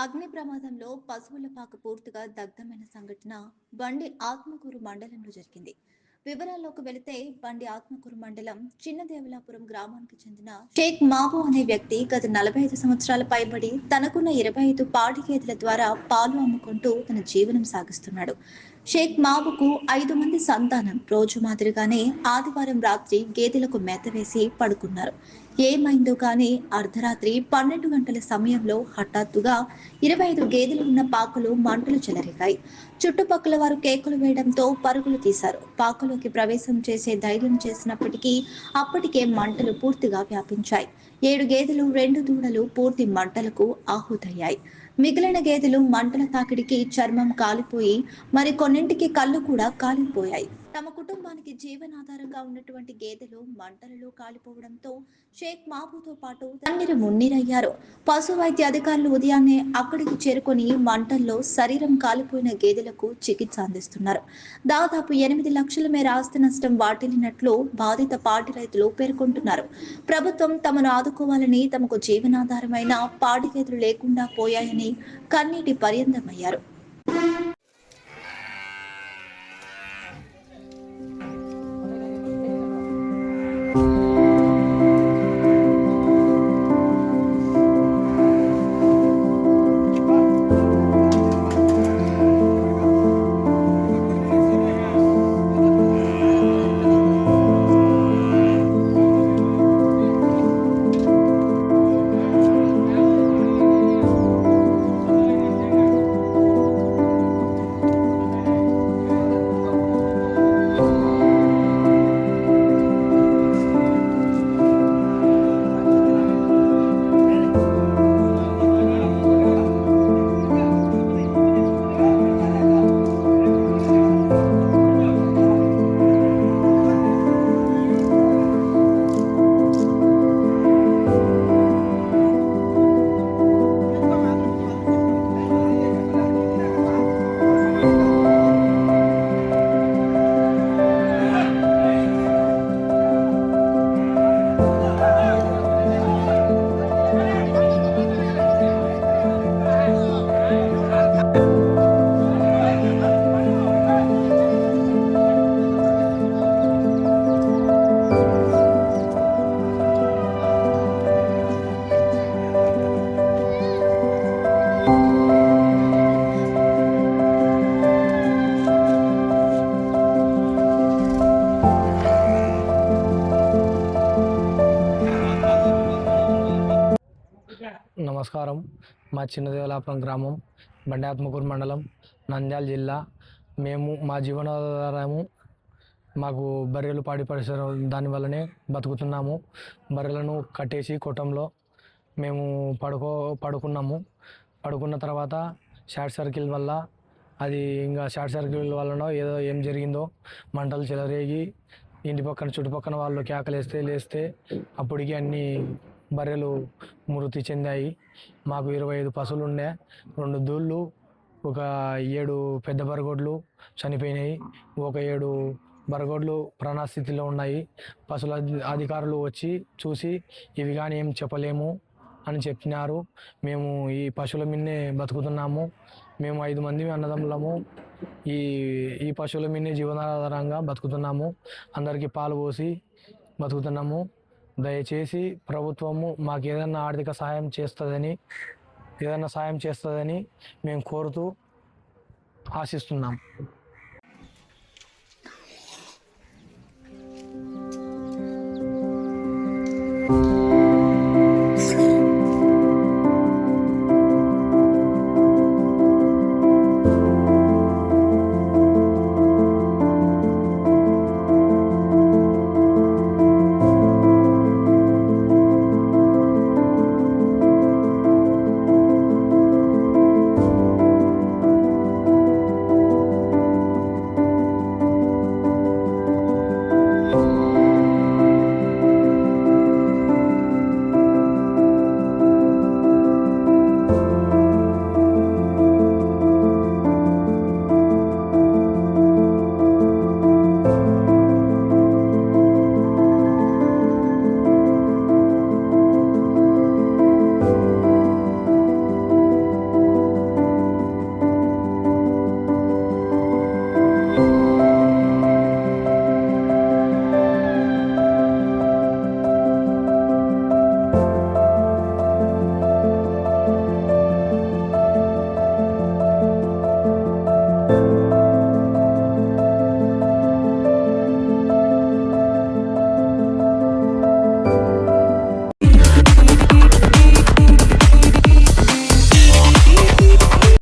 అగ్ని ప్రమాదంలో పశువుల పాక పూర్తిగా దగ్ధమైన సంఘటన బండి ఆత్మకూరు మండలంలో జరిగింది. వివరాల్లోకి వెళితే బండి ఆత్మకూరు మండలం చిన్నదేవలాపురం గ్రామానికి చెందిన షేక్ మాబు అనే వ్యక్తి గత 45 సంవత్సరాల పైబడి తనకున్న 25 పాడి గేదెల ద్వారా పాలు అమ్ముకుంటూ తన జీవనం సాగిస్తున్నాడు. షేక్ మాబుకు 5 మంది సంతానం. రోజు మాదిరిగానే ఆదివారం రాత్రి గేదెలకు మేత వేసి పడుకున్నారు. ఏమైందో కానీ అర్ధరాత్రి 12 గంటల సమయంలో హఠాత్తుగా 25 గేదెలు ఉన్న పాకలో మంటలు చెలరేగాయి. చుట్టుపక్కల వారు కేకలు వేయడంతో పరుగులు తీశారు. పాకలోకి ప్రవేశం చేసే ధైర్యం చేసినప్పటికీ అప్పటికే మంటలు పూర్తిగా వ్యాపించాయి. 7 గేదెలు 2 దూడలు పూర్తి మంటలకు ఆహుతయ్యాయి. మిగిలిన గేదెలు మంటల తాకిడికి చర్మం కాలిపోయి మరి కొన్నింటికి కళ్ళు కూడా కాలిపోయాయి. తమ కుటుంబానికి జీవనాధారంగా ఉన్నటువంటి గేదెలు మంటలలో కాలిపోవడంతో షేక్ మాబూతో పాటు తన్నీరు మున్నీరయ్యారు. పశు వైద్య అధికారులు ఉదయాన్నే అక్కడికి చేరుకొని మంటల్లో శరీరం కాలిపోయిన గేదెలకు చికిత్స అందిస్తున్నారు. దాదాపు 8 లక్షల మేర ఆస్తి నష్టం వాటిల్లినట్లు బాధిత పాడి రైతులు పేర్కొంటున్నారు. ప్రభుత్వం తమను ఆదుకోవాలని, తమకు జీవనాధారమైన పాడి గేదెలు లేకుండా పోయాయని కన్నీటి పర్యంతమయ్యారు. నమస్కారం. మా చిన్నదేవలాపురం గ్రామం, బండి ఆత్మకూరు మండలం, నంద్యాల జిల్లా. మేము మా జీవనాధారము మాకు బర్రెలు పాడి పరిసరం దానివల్లనే బతుకుతున్నాము. బర్రెలను కట్టేసి కొట్టంలో మేము పడుకున్నాము. పడుకున్న తర్వాత షార్ట్ సర్క్యూట్ వల్ల షార్ట్ సర్క్యూట్ వలన ఏం జరిగిందో మంటలు చెలరేగి ఇంటి పక్కన చుట్టుపక్కన వాళ్ళు కేకలేస్తే లేస్తే అప్పటికి అన్ని బర్రెలు మృతి చెందాయి. మాకు 25 పశువులు ఉండే, 2 దూళ్ళు, ఒక 7 పెద్ద బరగొడ్లు చనిపోయినాయి. ఒక 7 బరగొడ్లు ప్రాణస్థితిలో ఉన్నాయి. పశువుల అధికారులు వచ్చి చూసి ఇవి కానీ ఏం చెప్పలేము అని చెప్పినారు. మేము ఈ పశువుల మీదనే బతుకుతున్నాము. మేము 5 మంది అన్నదమ్ములము. ఈ పశువుల మీదనే జీవనాధారంగా బతుకుతున్నాము. అందరికీ పాలు పోసి బతుకుతున్నాము. దయచేసి ప్రభుత్వము మాకు ఏదైనా ఆర్థిక సాయం చేస్తుందని మేము కోరుతూ ఆశిస్తున్నాం.